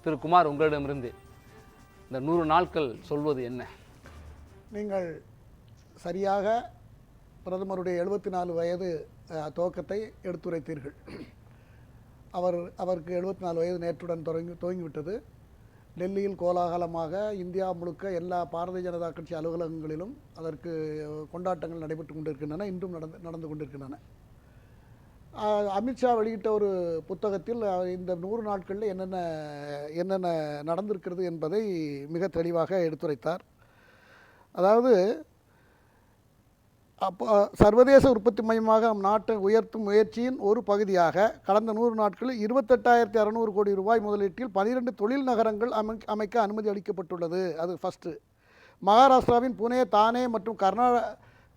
திரு குமார், உங்களிடமிருந்து இந்த 100 நாட்கள் சொல்வது என்ன? நீங்கள் சரியாக பிரதமருடைய 74 வயது துவக்கத்தை எடுத்துரைத்தீர்கள். அவருக்கு 74 வயது நேற்றுடன் துவங்கிவிட்டது. டெல்லியில் கோலாகலமாக இந்தியா முழுக்க எல்லா பாரதிய ஜனதா கட்சி அலுவலகங்களிலும் அதற்கு கொண்டாட்டங்கள் நடைபெற்று கொண்டிருக்கின்றன, இன்றும் நடந்து கொண்டிருக்கின்றன. அமித்ஷா வெளியிட்ட ஒரு புத்தகத்தில் இந்த 100 நாட்களில் என்னென்ன நடந்திருக்கிறது என்பதை மிக தெளிவாக எடுத்துரைத்தார். அதாவது சர்வதேச உற்பத்தி மையமாக நம் நாட்டை உயர்த்தும் முயற்சியின் ஒரு பகுதியாக கடந்த 100 நாட்களில் 28,600 கோடி ரூபாய் முதலீட்டில் 12 தொழில் நகரங்கள் அமைக்க அனுமதி அளிக்கப்பட்டுள்ளது. அது ஃபஸ்ட்டு. மகாராஷ்டிராவின் புனே, தானே மற்றும்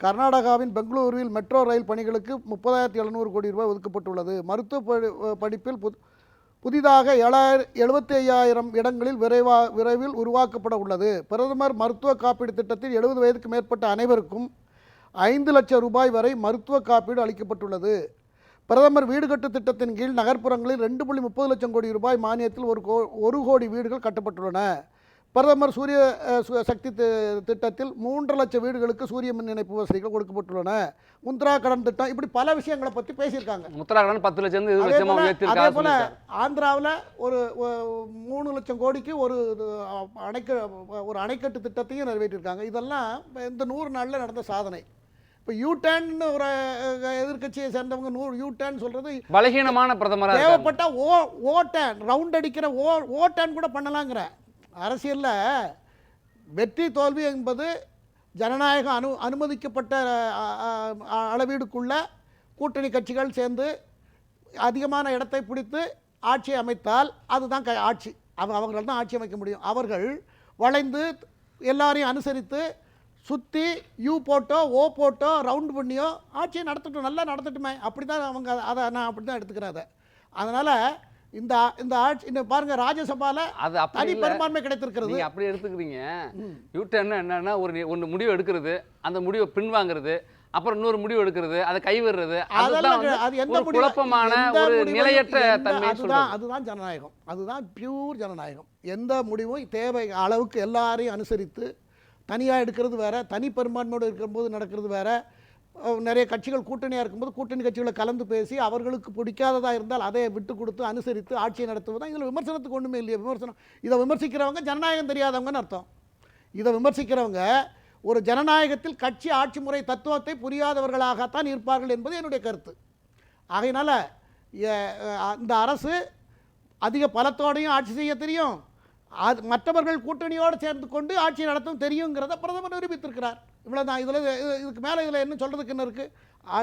கர்நாடகாவின் பெங்களூருவில் மெட்ரோ ரயில் பணிகளுக்கு 30,700 கோடி ரூபாய் ஒதுக்கப்பட்டுள்ளது. மருத்துவ படிப்பில் புதிதாக 75,000 இடங்களில் விரைவில் உருவாக்கப்பட உள்ளது. பிரதமர் மருத்துவ காப்பீடு திட்டத்தில் 70 வயதுக்கு மேற்பட்ட அனைவருக்கும் 5 லட்சம் ரூபாய் வரை மருத்துவ காப்பீடு அளிக்கப்பட்டுள்ளது. பிரதமர் வீடு கட்டு திட்டத்தின் கீழ் நகர்ப்புறங்களில் 2.30 லட்சம் கோடி ரூபாய் மானியத்தில் 1 கோடி வீடுகள் கட்டப்பட்டுள்ளன. பிரதமர் சூரிய சக்தி திட்டத்தில் 3 லட்சம் வீடுகளுக்கு சூரிய மின் இணைப்பு வசதிகள் கொடுக்கப்பட்டுள்ளன. முத்ரா கடன் திட்டம், இப்படி பல விஷயங்களை பற்றி பேசியிருக்காங்க. முத்ரா கடன் 10 லட்சம். அதே போல ஆந்திராவில் ஒரு 3 லட்சம் கோடிக்கு ஒரு அணைக்கட்டு திட்டத்தையும் நிறைவேற்றியிருக்காங்க. இதெல்லாம் இந்த 100 நாளில் நடந்த சாதனை. இப்போ யூடர்ன் ஒரு எதிர்கட்சியை சேர்ந்தவங்க யூடர்ன் சொல்றது பலகீனமான பிரதமர், தேவைப்பட்ட ஓட்டன் ரவுண்ட் அடிக்கிற ஓட்டன் கூட பண்ணலாங்கிற அரசியலில் வெற்றி தோல்வி என்பது ஜனநாயகம் அனுமதிக்கப்பட்ட அளவீடுக்குள்ள கூட்டணி கட்சிகள் சேர்ந்து அதிகமான இடத்தை பிடித்து ஆட்சியை அமைத்தால் அதுதான் ஆட்சி. அவர்கள் தான் ஆட்சி அமைக்க முடியும். அவர்கள் வளைந்து எல்லாரையும் அனுசரித்து சுற்றி யூ போட்டோ ஓ போட்டோ ரவுண்ட் பண்ணியோ ஆட்சியை நடத்தட்டும், நல்லா நடத்தட்டுமே, அப்படி தான் அவங்க அதை நான் அப்படி தான் எடுத்துக்கிறேன் அதை. அதனால் இந்த ஆட்சி பாருங்க, ராஜ்யசபால தனி பெரும்பான்மை கிடைத்திருக்கிறது. நீங்க அப்படி எடுத்துக்கிறீங்க. யூட்டர்ன் என்னன்னா ஒன்று முடிவு எடுக்கிறது, அந்த முடிவை பின்வாங்கிறது, அப்புறம் இன்னொரு முடிவு எடுக்கிறது, அதை கைவிடுறது, அது எந்த குழப்பமான ஒரு நிலையற்ற தன்மை. அதுதான் ஜனநாயகம், அதுதான் பியூர் ஜனநாயகம். எந்த முடிவும் தேவை அளவுக்கு எல்லாரையும் அனுசரித்து தனியாக எடுக்கிறது வேற, தனி பெரும்பான்மையோடு இருக்கும்போது நடக்கிறது வேற. நிறைய கட்சிகள் கூட்டணியாக இருக்கும்போது கூட்டணி கட்சிகளை கலந்து பேசி அவர்களுக்கு பிடிக்காததாக இருந்தால் அதை விட்டு கொடுத்து அனுசரித்து ஆட்சியை நடத்துவது தான். இதில் விமர்சனத்துக்கு ஒன்றுமே இல்லையா? விமர்சனம், இதை விமர்சிக்கிறவங்க ஜனநாயகம் தெரியாதவங்கன்னு அர்த்தம். இதை விமர்சிக்கிறவங்க ஒரு ஜனநாயகத்தில் கட்சி ஆட்சி முறை தத்துவத்தை புரியாதவர்களாகத்தான் இருப்பார்கள் என்பது என்னுடைய கருத்து. ஆகையினால இந்த அரசு அதிக பலத்தோடையும் ஆட்சி செய்ய தெரியும், மற்றவர்கள் கூட்டணியோடு சேர்ந்து கொண்டு ஆட்சி நடத்தும் தெரியுங்கிறத பிரதமர் நிரூபித்திருக்கிறார். இவ்வளோதான். இதுக்கு மேலே இதில் என்ன சொல்கிறதுக்கு என்ன இருக்குது?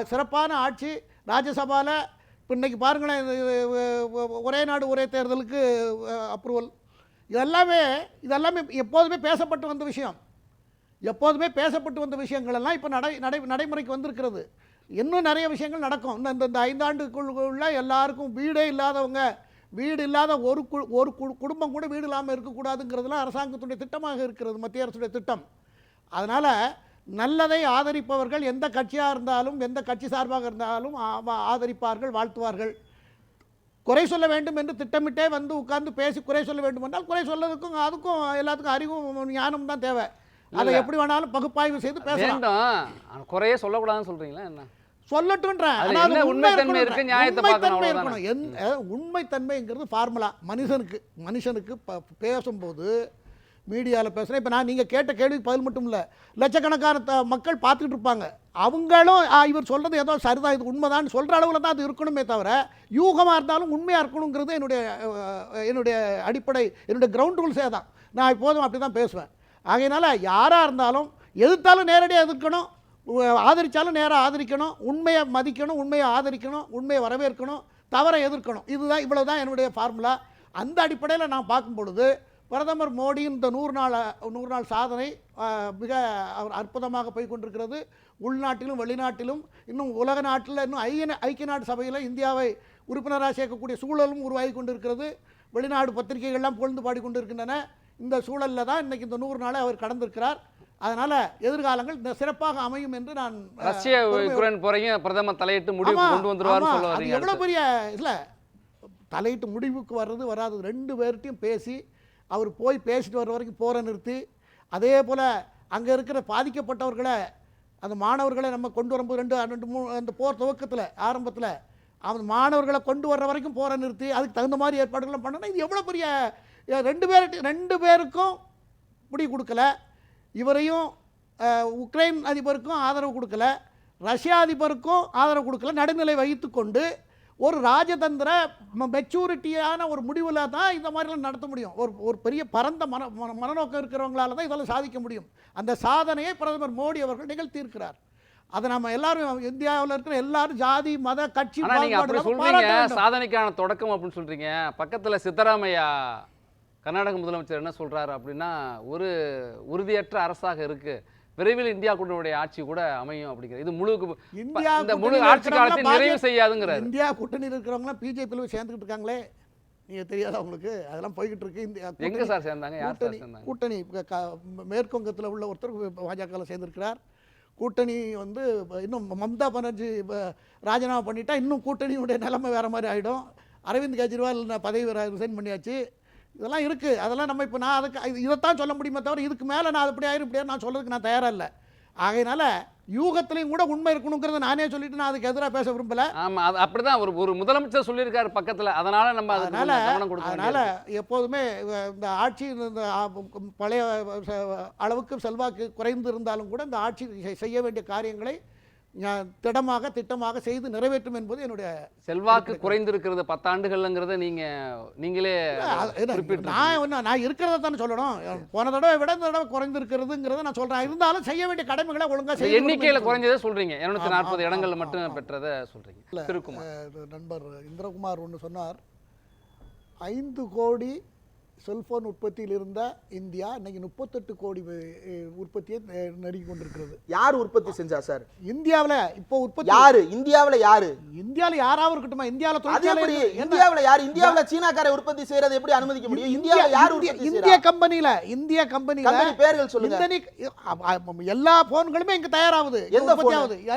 சிறப்பான ஆட்சி. ராஜ்யசபாவில் இப்போ இன்றைக்கி பாருங்களேன், ஒரே நாடு ஒரே தேர்தலுக்கு அப்ரூவல். இதெல்லாமே எப்போதுமே பேசப்பட்டு வந்த விஷயம். எப்போதுமே பேசப்பட்டு வந்த விஷயங்களெல்லாம் இப்போ நடைமுறைக்கு வந்திருக்கிறது. இன்னும் நிறைய விஷயங்கள் நடக்கும். இந்த 5 ஆண்டுக்குள்ள எல்லாருக்கும் வீடே இல்லாதவங்க, வீடு இல்லாத ஒரு குடும்பம் கூட வீடு இல்லாமல் இருக்கக்கூடாதுங்கிறதுலாம் அரசாங்கத்துடைய திட்டமாக இருக்கிறது, மத்திய அரசுடைய திட்டம். அதனால் நல்லதை ஆதரிப்பவர்கள் எந்த கட்சியாக இருந்தாலும் எந்த கட்சி சார்பாக இருந்தாலும் ஆதரிப்பார்கள், வாழ்த்துவார்கள். குறை சொல்ல வேண்டும் என்று திட்டமிட்டே வந்து உட்கார்ந்து பேசி குறை சொல்ல வேண்டும் என்றால் குறை சொல்லதுக்கும் அதுக்கும் எல்லாத்துக்கும் அறிவும் ஞானம் தான் தேவை. அதை எப்படி வேணாலும் பகுப்பாய்வு செய்து பேசலாம். குறையே சொல்லக்கூடாதுன்னு சொல்றீங்களா? என்ன சொல்லட்டும்ன்றேன். உண்மைத்தன்மைங்கிறது ஃபார்முலா. மனுஷனுக்கு பேசும்போது மீடியாவில் பேசுகிறேன். இப்போ நீங்கள் கேட்ட கேள்விக்கு பதில் மட்டும் இல்லை, லட்சக்கணக்கான மக்கள் பார்த்துக்கிட்டு இருப்பாங்க. அவங்களும் இவர் சொல்கிறது ஏதோ சரிதான், இது உண்மைதான் சொல்கிற அளவில் தான் அது இருக்கணுமே தவிர யூகமாக இருந்தாலும் உண்மையாக இருக்கணுங்கிறது என்னுடைய அடிப்படை, என்னுடைய கிரவுண்ட் ரூல்ஸே தான். நான் எப்போதும் அப்படி தான் பேசுவேன். ஆகையினால யாராக இருந்தாலும் எதிர்த்தாலும் நேரடியாக எதிர்க்கணும், ஆதரித்தாலும் நேராக ஆதரிக்கணும், உண்மையை மதிக்கணும், உண்மையை ஆதரிக்கணும், உண்மையை வரவேற்கணும், தவறை எதிர்க்கணும். இதுதான், இவ்வளோ தான் என்னுடைய ஃபார்முலா. அந்த அடிப்படையில் நான் பார்க்கும் பொழுது பிரதமர் மோடியின் இந்த 100 நாள் சாதனை மிக அற்புதமாக போய் கொண்டிருக்கிறது. உள்நாட்டிலும் வெளிநாட்டிலும், இன்னும் உலக நாட்டில், இன்னும் ஐக்கிய நாடு சபையில் இந்தியாவை உறுப்பினராக சேர்க்கக்கூடிய சூழலும் உருவாகி கொண்டிருக்கிறது. வெளிநாடு பத்திரிகைகள்லாம் புகழ்ந்து பாடிக்கொண்டிருக்கின்றன. இந்த சூழலில் தான் இன்றைக்கி இந்த 100 நாளை அவர் கடந்திருக்கிறார். அதனால எதிர்காலங்கள் சிறப்பாக அமையும் என்று நான். ரஷ்ய யுக்ரைன் போரையும் பிரதமர் தலையிட்டு முடிவு கொண்டு வந்துருவார் சொல்ல வரீங்க. எவ்வளவு பெரிய இல்ல தலையிட்டு முடிவுக்கு வர்றது வராது 2 பேர்கிட்டையும் பேசி அவர் போய் பேசிட்டு வர்ற வரைக்கும் போரை நிறுத்தி, அதே போல் அங்கே இருக்கிற பாதிக்கப்பட்டவர்களை அந்த மாணவர்களை நம்ம கொண்டு வரும்போது 2-3 அந்த போர் துவக்கத்தில் ஆரம்பத்தில் அந்த மாணவர்களை கொண்டு வர்ற வரைக்கும் போரை நிறுத்தி அதுக்கு தகுந்த மாதிரி ஏற்பாடுகளை பண்ணணும். இது எவ்வளோ பெரிய 2 பேருக்கும் பிடி கொடுக்கல, இவரையும் உக்ரைன் அதிபருக்கும் ஆதரவு கொடுக்கல, ரஷ்யா அதிபருக்கும் ஆதரவு கொடுக்கல, நடுநிலை வைத்து கொண்டு ஒரு ராஜதந்திர மெச்சூரிட்டியான ஒரு முடிவில் தான் இந்த மாதிரிலாம் நடத்த முடியும். ஒரு பெரிய பரந்த மனநோக்கம் இருக்கிறவங்களால தான் இதெல்லாம் சாதிக்க முடியும். அந்த சாதனையை பிரதமர் மோடி அவர்கள் நிகழ்த்தியிருக்கிறார். அதை நம்ம எல்லாரும் இந்தியாவில் இருக்கிற எல்லாரும் ஜாதி மத கட்சி சாதனைக்கான தொடக்கம் அப்படின்னு சொல்றீங்க. பக்கத்தில் சித்தராமையா கர்நாடக முதலமைச்சர் என்ன சொல்றாரு அப்படின்னா, ஒரு உறுதியற்ற அரசாக இருக்கு, விரைவில் இந்தியா கூட்டணியுடைய ஆட்சி கூட அமையும் அப்படிங்கிற. இது முழு ஆட்சி காலத்தை நிறைவு செய்யாதுங்கிறார். இந்தியா கூட்டணியில் இருக்கிறவங்களாம் பிஜேபியில் சேர்ந்துக்கிட்டு இருக்காங்களே, நீங்க தெரியாதா உங்களுக்கு? அதெல்லாம் போய்கிட்டு இருக்கு. இந்தியா எங்க சார் சேர்ந்தாங்க? யார் சார் சேர்ந்தாங்க? கூட்டணி மேற்குவங்கத்தில் உள்ள ஒருத்தர் பாஜகவில் சேர்ந்திருக்கிறார். கூட்டணி இன்னும் மம்தா பானர்ஜி ராஜினாமா பண்ணிட்டா இன்னும் கூட்டணியுடைய நிலைமை வேற மாதிரி ஆகிடும். அரவிந்த் கெஜ்ரிவால் பதவி ரிசைன் பண்ணியாச்சு. இதெல்லாம் இருக்குது. அதெல்லாம் நம்ம இப்போ நான் அதுக்கு இதைத்தான் சொல்ல முடியுமே தவிர இதுக்கு மேலே நான் அப்படி ஆயிரும் இப்படியா நான் சொல்கிறதுக்கு நான் தயாராக இல்லை. ஆகையினால யூகத்திலையும் கூட உண்மை இருக்கணுங்கிறத நானே சொல்லிட்டு நான் அதுக்கு எதிராக பேச விரும்பலை. ஆமாம், அது அப்படிதான் ஒரு முதலமைச்சர் சொல்லியிருக்காரு பக்கத்தில். அதனால் நம்ம அதனால் எப்போதுமே இந்த ஆட்சி இந்த பழைய அளவுக்கு செல்வாக்கு குறைந்து இருந்தாலும் கூட இந்த ஆட்சி செய்ய வேண்டிய காரியங்களை திட்டமாக செய்து நிறைவேற்றும் என்பது என்னுடைய செல்வாக்கு குறைந்திருக்கிறது 10 ஆண்டுகள்ங்கிறத நீங்களே நான் இருக்கிறத தானே சொல்லணும். போன தடவை விட இந்த தடவை குறைந்திருக்கிறதுங்கிறத நான் சொல்றேன். இருந்தாலும் செய்ய வேண்டிய கடமைகளை ஒழுங்கா செய்ய எண்ணிக்கையில குறைஞ்சதே சொல்றீங்க. 240 இடங்கள் மட்டும் பெற்றதை சொல்றீங்க. நண்பர் இந்திரகுமார் ஒன்று சொன்னார், 5 கோடி செல்போன் உற்பத்தியில் இருந்த இந்தியா இன்னைக்கு 38 கோடி உற்பத்தியை நெருங்கி கொண்டிருக்கிறது. யார் உற்பத்தி செஞ்சா சார் இந்தியாவில்? இப்போ உற்பத்தி யாரு? இந்தியாவில் யாரு? இந்தியாவில் யாராவது இருக்கட்டுமா? இந்தியாவில் யார்? இந்தியாவில் சீனாக்காரை உற்பத்தி செய்யறது எப்படி அனுமதிக்க முடியும்? இந்தியாவில் யார் உற்பத்தி செய்யறா? இந்திய கம்பெனில பேர்கள் சொல்லுங்க. எல்லா போன்களுமே இங்க தயாராகுது.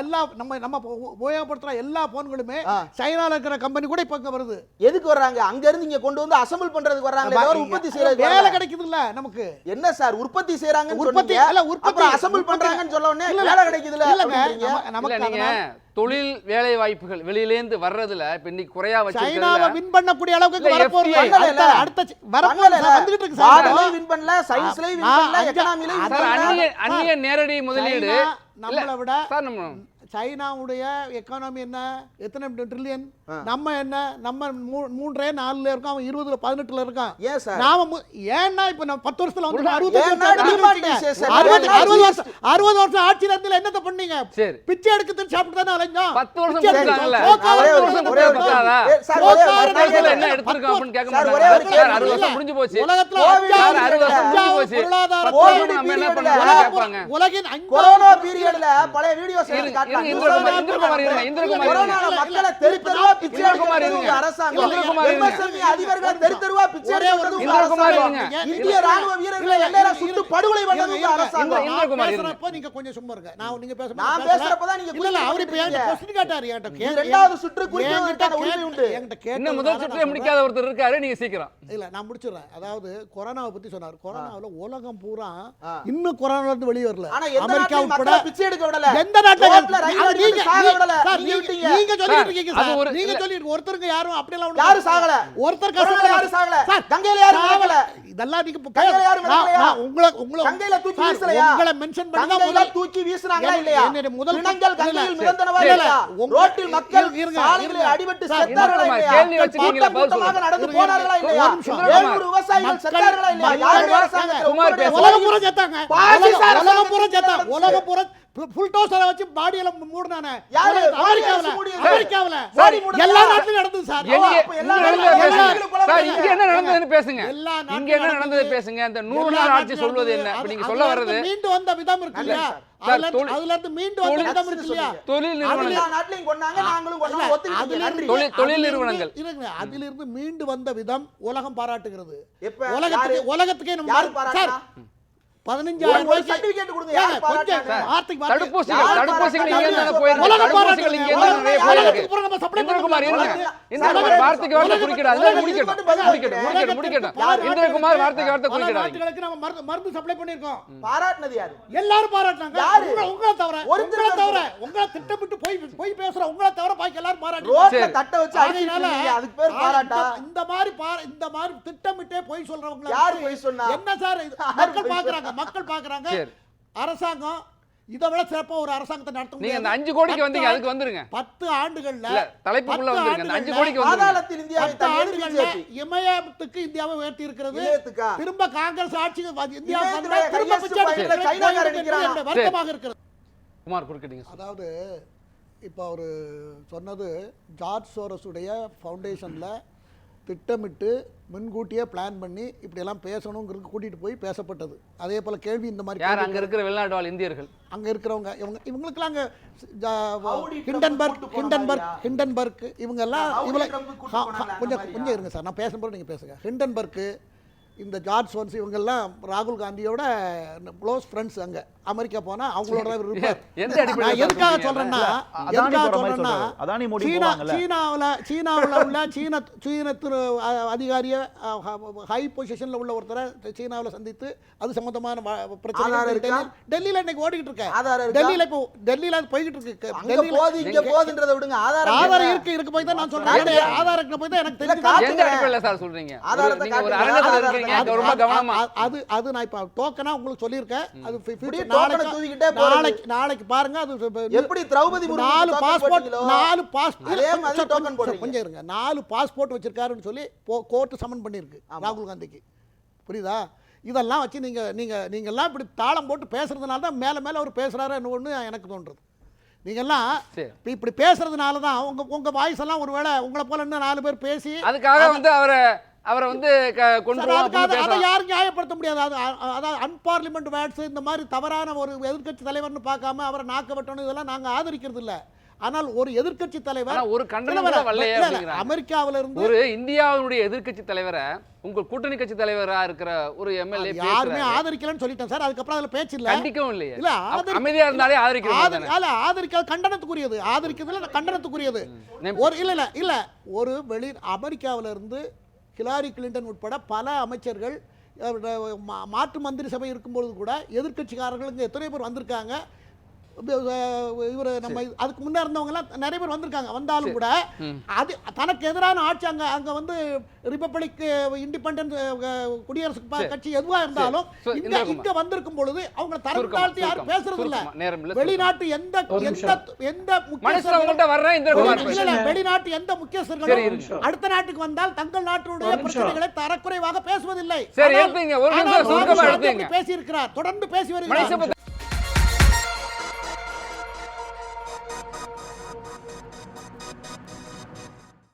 எல்லா நம்ம உபயோகப்படுத்துற எல்லா போன்களுமே சைனால இருக்கிற கம்பெனி கூட இப்ப இங்க வருது. எதுக்கு வர்றாங்க? அங்க இருந்து இங்க கொண்டு வந்து அசெம்பிள் பண்றதுக்கு வர்றாங்க. உற்பத்தி செய்யறது வேலை கிடைக்குது இல்ல நமக்கு. என்ன சார் உற்பத்தி செய்றாங்க? உற்பத்தி அசெம்பிள் பண்றாங்கன்னு சொல்ல உடனே வேலை கிடைக்குது இல்ல? நமக்கு தொழில் வேலை வாய்ப்புகள் வெளியிலேந்து வர்றதுல இப்ப இன்னைக்கு குறையா வச்சிருக்காங்க. சைனாவை வின் பண்ணக்கூடிய அளவுக்கு வர போறது அடுத்த வந்துட்டு இருக்கு சார். பாடலே வின் பண்ணல, சயின்ஸ்லயே வின் பண்ணல, எகனாமிலயே வின் பண்ணல. அந்நிய நேரடி முதலீடு நம்மள விட சார் நம்ம சைனாவுடைய எக்கானமி என்ன, எத்தனை ட்ரில்லியன், நம்ம என்ன, நம்ம 3.4 இருக்கோம், அவன் 20 18 இருக்கான். நாம ஏன்னா இப்ப நம்ம 10 வருஷத்துல வந்து 60 வருஷம் ஆட்சியில இருந்து என்னத்த பண்ணீங்க? பிச்சை எடுத்து சாப்பிட்டு தானே அலைஞ்சோம். 10 வருஷம் கொடுத்தாங்கல்ல. என்ன எடுத்துருக்கோம் அப்படின்னு கேட்க மாட்டாங்க. 60 வருஷம் முடிஞ்சு போச்சு. உலகத்துல 60 வருஷம் முடிஞ்சு போச்சு. நம்ம என்ன பண்ணலாம் கேட்பாங்க. உலகின் கொரோனா பீரியட்ல பழைய வீடியோஸ் எடுத்து இந்திரகுமார் மக்களை தெருத்தெருவா பிச்சை எடுக்கிற அரசாங்கம், எம்எஸ்எம்இ அதிபர்களை தெருத்தெருவா பிச்சை எடுக்கிற அரசாங்கம், இந்திய ராணுவ வீரர்களை எல்லாரும் சுட்டு படுகொலை பண்றது அரசாங்கம். பேசுறப்ப நீங்க கொஞ்சம் சும்மா இருங்க. நீங்க பேசுறப்ப நான் பேசுறப்ப தான் நீங்க இல்ல அவர் இப்ப ஏன் क्वेश्चन கேட்டாரு? என்கிட்ட இரண்டாவது சுற்று குறிப்பிட்டதுக்கான உரிமை உண்டு. என்கிட்ட கேட்ட இன்னும் முதல் சுற்றே முடிக்காத ஒருத்தர் இருக்காரு. நீங்க சீக்கிரம் இல்ல நான் முடிச்சிடுறேன். அதாவது கொரோனாவை பத்தி சொன்னார். கொரோனாவுல உலகம் பூரா இன்னும் கொரோனால இருந்து வெளிய வரல. அமெரிக்கா உட்பட பிச்சை எடுக்க விடல. எந்த நாட்டுல நீங்க சொல்லிட்டு இருக்கீங்க சார். நீங்க சொல்லிட்டு ஒருத்தருக்கு யாரும் அப்படி எல்லாம் யாரும் சாகல. ஒருத்தர் கஷ்டப்பட யாரும் சாகல. கங்கையில யாரும் சாகல. இதெல்லாம் நீங்க கங்கையில யாரும் சாகலையா? உங்களை கங்கையில தூக்கி வீசலையா? உங்களை மென்ஷன் பண்ணி தான் முதல்ல தூக்கி வீசுறாங்களா இல்லையா? முதல் பிணங்கள் கங்கையில் மிதந்தனவா இல்லையா? ரோட்டில் மக்கள் சாலைகளில் அடிபட்டு செத்தார்களா இல்லையா? கேள்வி வச்சிருக்கீங்களா? கூட்டமாக நடந்து போனார்களா இல்லையா? 700 விவசாயிகள் செத்தார்களா இல்லையா? யார் அரசாங்கத்தை உலகம் பூரா செத்தாங்க. உலகம் பூரா செத்தாங்க. உலகம் பூரா ஃபுல் டோஸரை வச்சு பாடியில மூடுனானே. யாரு? அமெரிக்காவுல எல்லா நாட்டிலும் நடந்தது சார். இங்க என்ன நடந்ததுன்னு பேசுங்க. இங்க என்ன நடந்தது பேசுங்க. இந்த 100 நாள் ஆட்சி சொல்வது என்ன? நீங்க சொல்ல வர்றது மீண்டு வந்த விதம் இருக்கு இல்லையா? அதுல இருந்து மீண்டு வந்த விதம் இருக்கு இல்லையா? தொழில் நிறுவனங்கள் நாட்டிலும் கொண்டாங்க, நாங்களும் கொண்டோம். ஒத்துக்கிட்டீங்க. தொழில் நிறுவனங்கள் அதிலிருந்து மீண்டு வந்த விதம் உலகம் பாராட்டுகிறது. உலகத்துக்கே நம்ம சார் 15,000 ரூபாய்க்கு சர்டிபிகேட் கொடுங்க. ஏங்க, யார் கொஞ்சம் பாராட்டுறாங்க? வார்த்தைக்கு வார்த்தை. தடுப்பூசிகள் இங்க இருந்தா போயிருக்கு. உலக தடுப்பூசிகள் இங்க இருந்தா நிறைய உலகத்துக்கு போயிருக்கு. பூரா நம்ம supply இந்திரகுமார் இருங்க. பண்ணுறோம். இந்திரகுமார் வார்த்தைக்கு வார்த்தை உலகத்துக்கு குறிக்கிட. அதெல்லாம் முடிக்கட்டும். இந்திரகுமார் வார்த்தைக்கு வார்த்தை பல குறிக்கிடாதீங்க. நாட்டுகளுக்கு நம்ம மருந்து சப்ளை பண்ணிருக்கோம். பாராட்டுனது யாரு? எல்லாரும் பாராட்டினாங்க. யாரு? உங்களை தவிர ஒருத்தர் உங்களை தவிர உங்களை திட்டமிட்டு போய் பேசுற உங்களை தவிர பாக்கி எல்லாரும் பாராட்டினாங்க. ரோட்ல சரி. தட்ட வச்சு அடிச்சிட்டு இருக்கீங்க. அதுக்கு பேர் பாராட்டா? இந்த மாதிரி திட்டமிட்டே போய் சொல்றவங்க யாரு போய் சொன்னா? என்ன சார் இது? மக்கள் பாக்குறாங்க சரி. அரசாங்கம் இதை விட சிறப்பா ஒரு அரசாங்கத்தை நடத்த நீங்க முடியாது. அந்த 5 கோடிக்கு வந்தீங்க, அதுக்கு வந்துருங்க. 10 ஆண்டுகள்ல இல்ல, தலைப்புக்குள்ள 10 வந்துருங்க. அந்த 5 ஆண்டுகள்ல கோடிக்கு வந்துருங்க. பாதாளத்தில் இந்தியாவை 10 தள்ளியது ஆண்டுகள்ல பிஜேபி. இமயத்துக்கு இந்தியாவை உயர்த்தி இருக்கிறது. இமயத்துக்கா? திரும்ப காங்கிரஸ் ஆட்சிக்கு இந்தியா இமயத்துல வந்தா திரும்ப கையெழுத்து பிச்சை போயிட்டு எடுக்கிறது சைனாக்காரன் நிக்கிறான். என்னுடைய வருத்தமாக இருக்கிறது. குமார் குறுக்கிட்டீங்க. அதாவது இப்போ அவர் சொன்னது ஜார்ஜ் சோரஸுடைய ஃபவுண்டேஷனில் திட்டமிட்டு முன்கூட்டியே பிளான் பண்ணி இப்படியெல்லாம் பேசணுங்கிறது கூட்டிகிட்டு போய் பேசப்பட்டது. அதே போல் கேள்வி இந்த மாதிரி யார் அங்க இருக்கிற வெளிநாட்டு வாழ் இந்தியர்கள்? அங்கே இருக்கிறவங்க இவங்களுக்கெல்லாம் அங்கே Howdy ஹிண்டன்பர்க் Trump கூட்டு போனாங்க. ஹிண்டன்பர்க் இவங்கெல்லாம் Howdy இவங்களை Trump கூட்டு போனாங்க, அந்த கொஞ்சம் மாதிரியா? இருங்க சார், நான் பேசும்போது நீங்கள் பேசுங்க. ஹிண்டன்பர்க்கு இந்த ஜார்ஜ் சோரஸ் இவங்கெல்லாம் ராகுல் காந்தியோட க்ளோஸ் ஃப்ரெண்ட்ஸ். அங்கே அமெரிக்கா போனால் அவங்களோட தான் இவர் இருப்பார். எந்த அடிப்படையில் நான் எதுக்காக சொல்றீங்க? சொல்றேன்னா அதானி போற மாதிரி சொல்றாரு. அதானி மோடி போவாங்கல்ல. சீனாவுல உள்ள சீன அதிகாரிய ஹை பொசிஷன்ல உள்ள ஒருத்தரை சீனாவுல சந்தித்து அது சம்பந்தமான ஆதாரம் பிரச்சனை இருக்கா? டெல்லியில இன்னைக்கு ஓடிக்கிட்டு இருக்கு. ஆதாரம் இருக்கா? டெல்லியில அது போய்கிட்டு இருக்கு. அங்க போது இங்க போதுன்றதை விடுங்க. ஆதாரம் இருக்கு. இருக்கு போய் தான் நான் சொல்றேன். ஆதாரம் போய் தான் எனக்கு தெரிஞ்சு காட்டுங்க. எந்த அடிப்படையில் சார் சொல்றீங்க? ஆதாரத்தை நீங்க ஒரு காட்டுங்க. அரங்கத்துல ஆதாரத்தை இருக்கீங்க, காட்டுங்க. ரொம்ப கவனமா. அது நான் இப்ப டோக்கனா உங்களுக்கு சொல்லியிருக்கேன். அது இப்படியே டோக்கனை தூக்கிக்கிட்டே போறது. நாளைக்கு பாருங்க. அது எப்படி திரௌபதி முர்மு 4 பாஸ்போர்ட் அதே மாதிரி token போடுறீங்க. கொஞ்சம் இருங்க. 4 பாஸ்போர்ட் வச்சிருக்காருன்னு சொல்லி கோர்ட் சமன் பண்ணிருக்கு ராகுல் காந்திக்கு. புரியுதா? இதெல்லாம் வச்சு நீங்க எல்லாம் இப்படி தாளம் போட்டு பேசுறதுனால தான் மேல அவர் பேசுறாருன்னு ஒண்ணு எனக்கு தோன்றுது. நீங்கெல்லாம் சரி. இப்படி பேசுறதுனால தான் உங்க வாய்ஸ் எல்லாம் ஒருவேளை உங்களை போல இன்னும் 4 பேர் பேசி அதுக்காக வந்து அவரை வந்து கொண்டு சார், போவோம் அதுக்காக அப்படின்னு அதை பேசலாம். யாரும் நியாயப்படுத்த முடியாது. அதாவது அன்பார்லிமெண்ட் வேர்ட்ஸ் இந்த மாதிரி தவறான ஒரு எதிர்க்கட்சி தலைவர்னு பார்க்காம அவரை நாக்க வெட்டணும் இதெல்லாம் நாங்க ஆதரிக்கிறது இல்ல. ஆனால் ஒரு எதிர்க்கட்சி தலைவர் ஆனா ஒரு கண்டனம் கூட வரலையே அப்படிங்கிறாங்க. அமெரிக்காவில இருந்து ஒரு இந்தியாவுடைய எதிர்க்கட்சி தலைவரை உங்க கூட்டணி கட்சி தலைவரா இருக்கிற ஒரு எம்எல்ஏ யாருமே ஆதரிக்கலன்னு சொல்லிட்டேன் சார். அதுக்கப்புறம் அதுல பேச்சு இல்ல. கண்டிக்கவும் இல்லையே. இல்ல, அமைதியா இருந்தாலே ஆதரிக்கிறது. ஆதரிக்க கண்டனத்துக்குரியது. ஆதரிக்கிறதுல கண்டனத்துக்குரியது. ஒரு இல்ல ஒரு அமெரிக்காவில இருந்து ஹிலாரி கிளின்டன் உட்பட பல அமைச்சர்கள் மாற்று மந்திரி சபை இருக்கும்பொழுது கூட எதிர்க்கட்சிக்காரர்கள் இங்கே எத்தனை பேர் வந்திருக்காங்க. இவர் நம்ம அதுக்கு முன்னே இருந்தவங்க எல்லாம் நிறைய பேர் வந்திருக்காங்க. வந்தாலும் கூட அது தனக்கு எதிரான ஆட்சி அங்க வந்து ரிபப்ளிக் இண்டிபெண்டன்ட் குடியரசு கட்சி எதுவா இருந்தாலும் இங்க வந்திருக்கும் பொழுது அவங்க தரம் தாழ்த்தி யாரும் பேசுறது இல்ல. வெளிநாட்டு எந்த வெளிநாட்டு எந்த முக்கியஸ்தர்களும் அடுத்த நாட்டுக்கு வந்தால் தங்கள் நாட்டுடைய பிரச்சனைகளை தரக்குறைவாக பேசுவதில்லை. பேசி இருக்கிறார், தொடர்ந்து பேசி வருகிறார்.